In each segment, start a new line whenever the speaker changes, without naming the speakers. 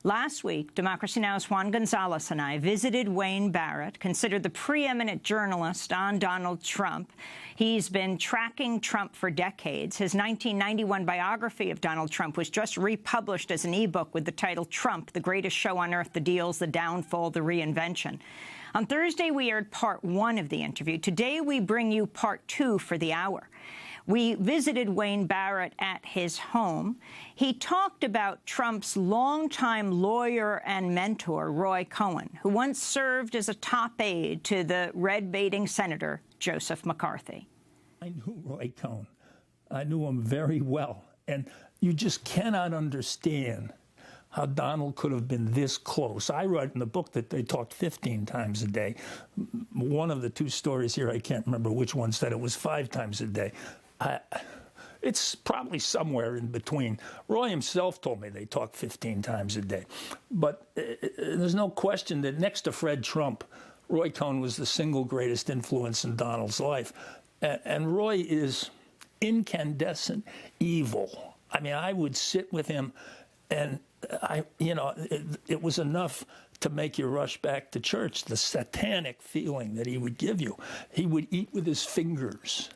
Last week, Democracy Now!'s Juan Gonzalez and I visited Wayne Barrett, considered the preeminent journalist on Donald Trump. He's been tracking Trump for decades. His 1991 biography of Donald Trump was just republished as an e-book with the title Trump, the Greatest Show on Earth, The Deals, The Downfall, The Reinvention. On Thursday, we aired part 1 of the interview. Today, we bring you part 2 for the hour. We visited Wayne Barrett at his home. He talked about Trump's longtime lawyer and mentor, Roy Cohn, who once served as a top aide to the red-baiting Senator Joseph McCarthy.
I knew Roy Cohn. I knew him very well. And you just cannot understand how Donald could have been this close. I write in the book that they talked 15 times a day. One of the 2 stories here, I can't remember which one, said it was 5 times a day. It's probably somewhere in between. Roy himself told me they talked 15 times a day. But there's no question that next to Fred Trump, Roy Cohn was the single greatest influence in Donald's life. And Roy is incandescent evil. I mean, I would sit with him and it was enough to make you rush back to church, the satanic feeling that he would give you. He would eat with his fingers.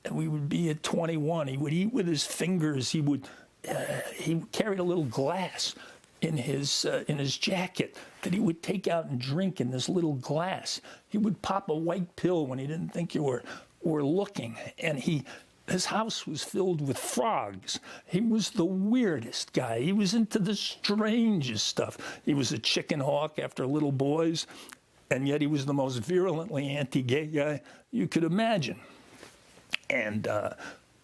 And we would be at 21. He would eat with his fingers. He carried a little glass in his jacket that he would take out and drink in this little glass. He would pop a white pill when he didn't think you were looking. And his house was filled with frogs. He was the weirdest guy. He was into the strangest stuff. He was a chicken hawk after little boys, and yet he was the most virulently anti-gay guy you could imagine. And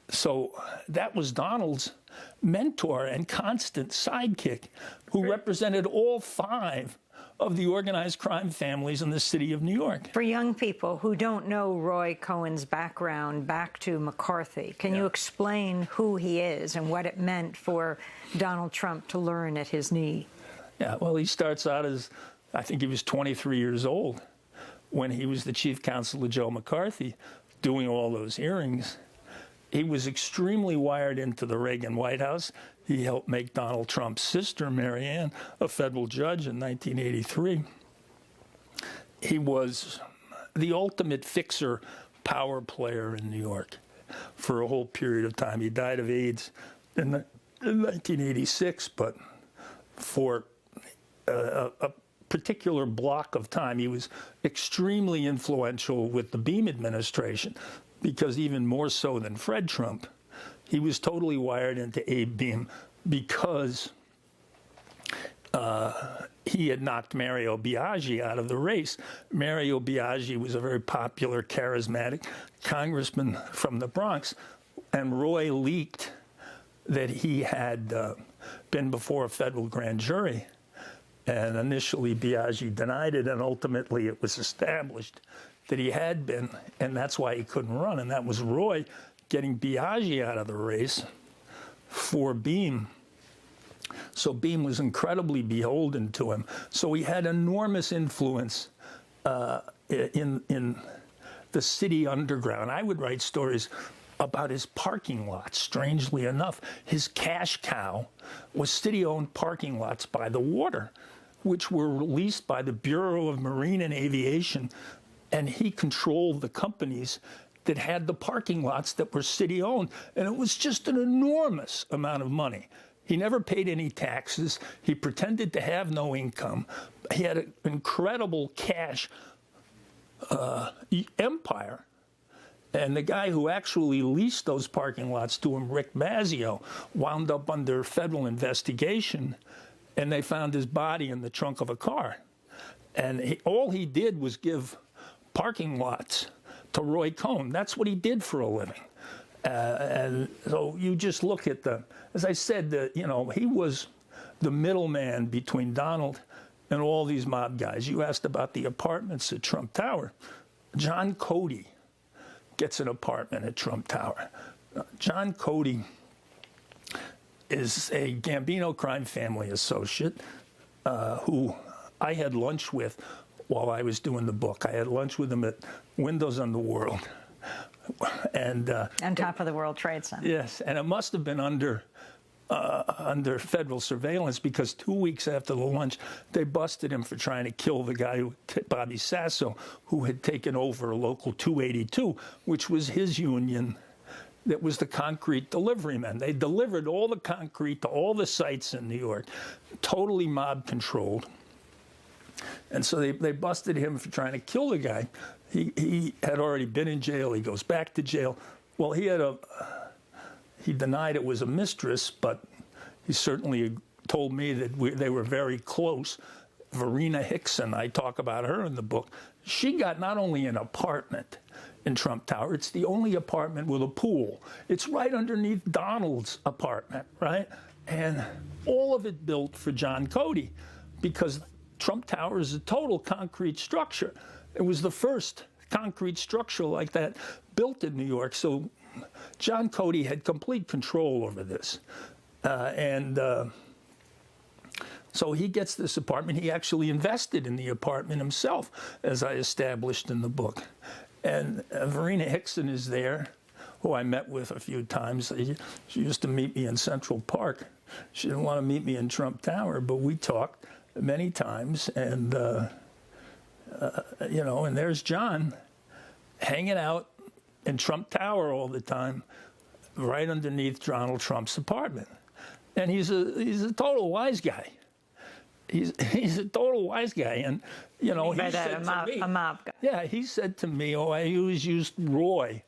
so that was Donald's mentor and constant sidekick, who represented all 5 of the organized crime families in the city of New York.
For young people who don't know Roy Cohn's background back to McCarthy, can you explain who he is and what it meant for Donald Trump to learn at his knee?
Yeah, well, he starts out as, I think he was 23 years old when he was the chief counsel of Joe McCarthy, doing all those hearings. He was extremely wired into the Reagan White House. He helped make Donald Trump's sister, Marianne, a federal judge in 1983. He was the ultimate fixer, power player in New York for a whole period of time. He died of AIDS in 1986, but for a particular block of time, he was extremely influential with the Beam administration, because even more so than Fred Trump, he was totally wired into Abe Beam because he had knocked Mario Biaggi out of the race. Mario Biaggi was a very popular, charismatic congressman from the Bronx, and Roy leaked that he had been before a federal grand jury. And initially, Biaggi denied it, and ultimately it was established that he had been, and that's why he couldn't run. And that was Roy getting Biaggi out of the race for Beam. So Beam was incredibly beholden to him. So he had enormous influence in the city underground. I would write stories about his parking lots. Strangely enough, his cash cow was city-owned parking lots by the water, which were leased by the Bureau of Marine and Aviation, and he controlled the companies that had the parking lots that were city-owned, and it was just an enormous amount of money. He never paid any taxes. He pretended to have no income. He had an incredible cash empire. And the guy who actually leased those parking lots to him, Rick Mazzeo, wound up under federal investigation, and they found his body in the trunk of a car. And all he did was give parking lots to Roy Cohn. That's what he did for a living. And so you just look at as I said, he was the middleman between Donald and all these mob guys. You asked about the apartments at Trump Tower. John Cody gets an apartment at Trump Tower. John Cody is a Gambino crime family associate who I had lunch with while I was doing the book. I had lunch with him at Windows on the World. And
on top of the World Trade Center.
Yes, and it must have been under under federal surveillance because 2 weeks after the lunch, they busted him for trying to kill the guy, Bobby Sasso, who had taken over Local 282, which was his union that was the concrete delivery men. They delivered all the concrete to all the sites in New York, totally mob-controlled. And so they busted him for trying to kill the guy. He had already been in jail. He goes back to jail. Well, he denied it was a mistress, but he certainly told me that they were very close. Verena Hickson, I talk about her in the book. She got not only an apartment in Trump Tower, it's the only apartment with a pool. It's right underneath Donald's apartment, right? And all of it built for John Cody because Trump Tower is a total concrete structure. It was the first concrete structure like that built in New York. So John Cody had complete control over this. So he gets this apartment. He actually invested in the apartment himself, as I established in the book. And Verena Hickson is there, who I met with a few times. She used to meet me in Central Park. She didn't want to meet me in Trump Tower, but we talked many times. And, and there's John hanging out in Trump Tower all the time, right underneath Donald Trump's apartment. And he's a total wise guy. He's a total wise guy, and he said to me,
a mob guy.
Yeah, he said to me, I always used Roy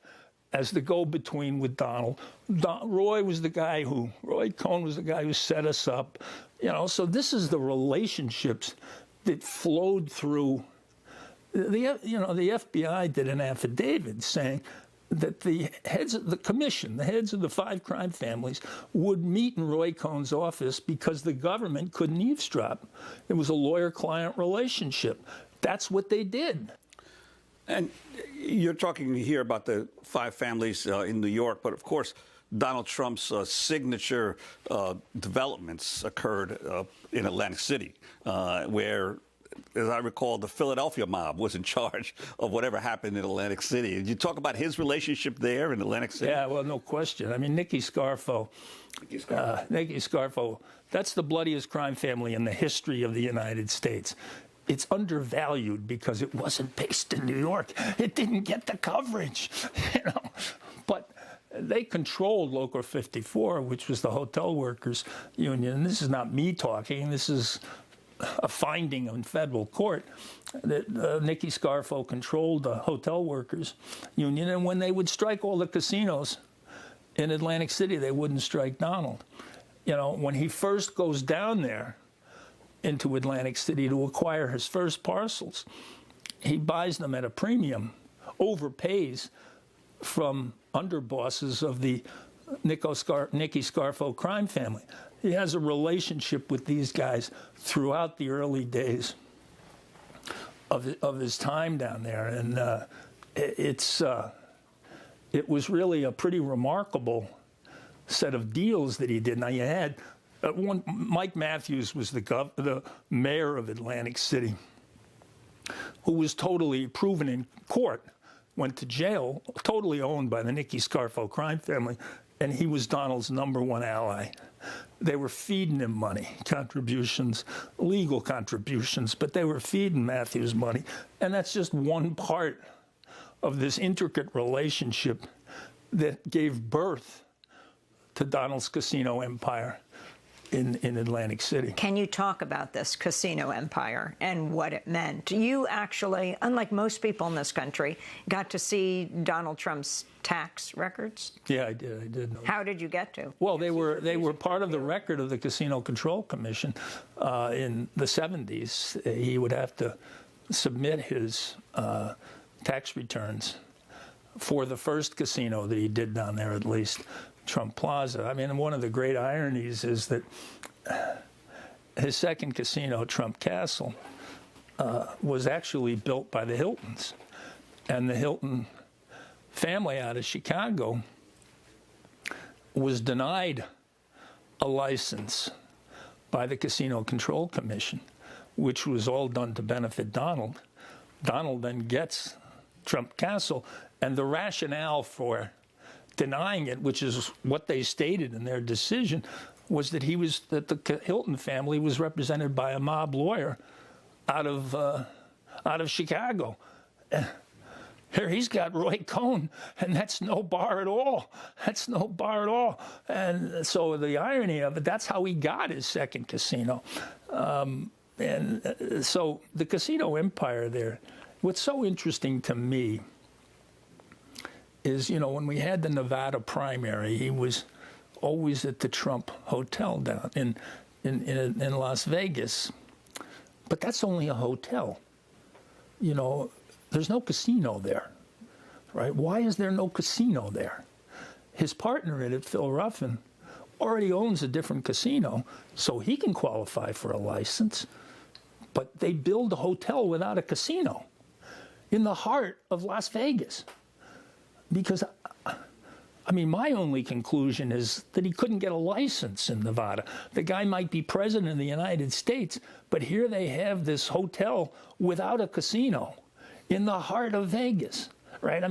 as the go-between with Donald. Roy Cohn was the guy who set us up, So this is the relationships that flowed through. The FBI did an affidavit saying that the heads of the commission, the heads of the 5 crime families, would meet in Roy Cohn's office because the government couldn't eavesdrop. It was a lawyer-client relationship. That's what they did.
And you're talking here about the 5 families in New York, but of course, Donald Trump's signature developments occurred in Atlantic City, where, as I recall, the Philadelphia mob was in charge of whatever happened in Atlantic City. Did you talk about his relationship there in Atlantic City?
Yeah, well, no question. I mean, Nicky Scarfo, that's the bloodiest crime family in the history of the United States. It's undervalued because it wasn't based in New York. It didn't get the coverage, But they controlled Local 54, which was the hotel workers union. And this is not me talking. This is a finding in federal court that Nicky Scarfo controlled the hotel workers union, and when they would strike all the casinos in Atlantic City, they wouldn't strike Donald. When he first goes down there into Atlantic City to acquire his first parcels, he buys them at a premium, overpays from underbosses of the Nicky Scarfo crime family. He has a relationship with these guys throughout the early days of his time down there, and it was really a pretty remarkable set of deals that he did. Now you had Mike Matthews was the mayor of Atlantic City, who was totally proven in court, went to jail, totally owned by the Nicky Scarfo crime family, and he was Donald's #1 ally. They were feeding him money, contributions, legal contributions, but they were feeding Matthews money. And that's just one part of this intricate relationship that gave birth to Donald's casino empire in Atlantic City.
Can you talk about this casino empire and what it meant? You actually, unlike most people in this country, got to see Donald Trump's tax records?
Yeah, I did.
How did you get to?
Well, they were part of the record of the Casino Control Commission in the 70s. He would have to submit his tax returns for the first casino that he did down there, at least, Trump Plaza. I mean, one of the great ironies is that his second casino, Trump Castle, was actually built by the Hiltons. And the Hilton family out of Chicago was denied a license by the Casino Control Commission, which was all done to benefit Donald. Donald then gets Trump Castle, and the rationale for denying it, which is what they stated in their decision, was that the Hilton family was represented by a mob lawyer out of Chicago. Here he's got Roy Cohn, and that's no bar at all. That's no bar at all. And so the irony of it, that's how he got his second casino. So the casino empire there, what's so interesting to me is, when we had the Nevada primary, he was always at the Trump Hotel down in Las Vegas. But that's only a hotel. There's no casino there, right? Why is there no casino there? His partner in it, Phil Ruffin, already owns a different casino, so he can qualify for a license. But they build a hotel without a casino in the heart of Las Vegas. Because, my only conclusion is that he couldn't get a license in Nevada. The guy might be president of the United States, but here they have this hotel without a casino in the heart of Vegas, right?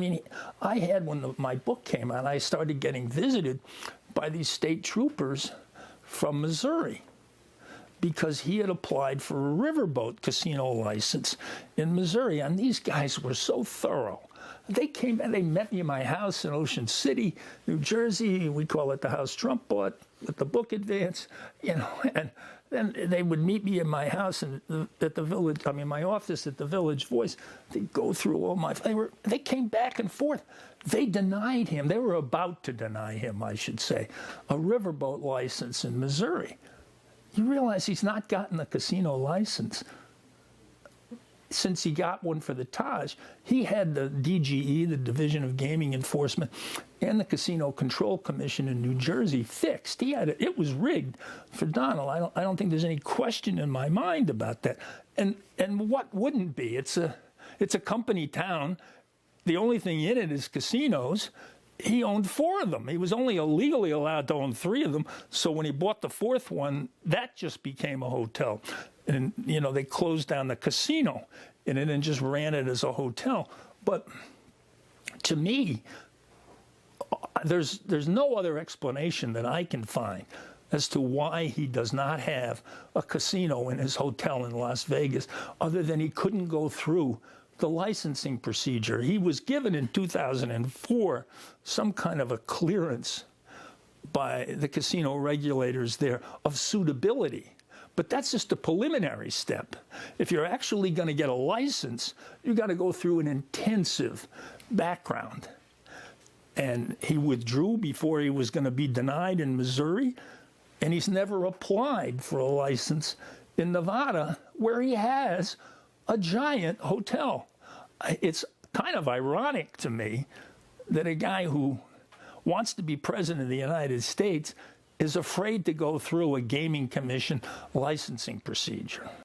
I had, when my book came out, I started getting visited by these state troopers from Missouri because he had applied for a riverboat casino license in Missouri. And these guys were so thorough. They came and they met me in my house in Ocean City, New Jersey. We call it the house Trump bought with the book advance, and then they would meet me in my house and at the Village, my office at the Village Voice. They'd go through all they came back and forth. They denied him. They were about to deny him, I should say, a riverboat license in Missouri. You realize he's not gotten a casino license since he got one for the Taj. He had the DGE, the Division of Gaming Enforcement, and the Casino Control Commission in New Jersey fixed. He had it. It was rigged for Donald. I don't think there's any question in my mind about that. And what wouldn't be? It's a company town. The only thing in it is casinos. He owned 4 of them. He was only illegally allowed to own 3 of them. So when he bought the 4th one, that just became a hotel. And, they closed down the casino and then just ran it as a hotel. But to me, there's no other explanation that I can find as to why he does not have a casino in his hotel in Las Vegas, other than he couldn't go through the licensing procedure. He was given in 2004 some kind of a clearance by the casino regulators there of suitability. But that's just a preliminary step. If you're actually going to get a license, you've got to go through an intensive background. And he withdrew before he was going to be denied in Missouri, and he's never applied for a license in Nevada, where he has a giant hotel. It's kind of ironic to me that a guy who wants to be president of the United States is afraid to go through a gaming commission licensing procedure.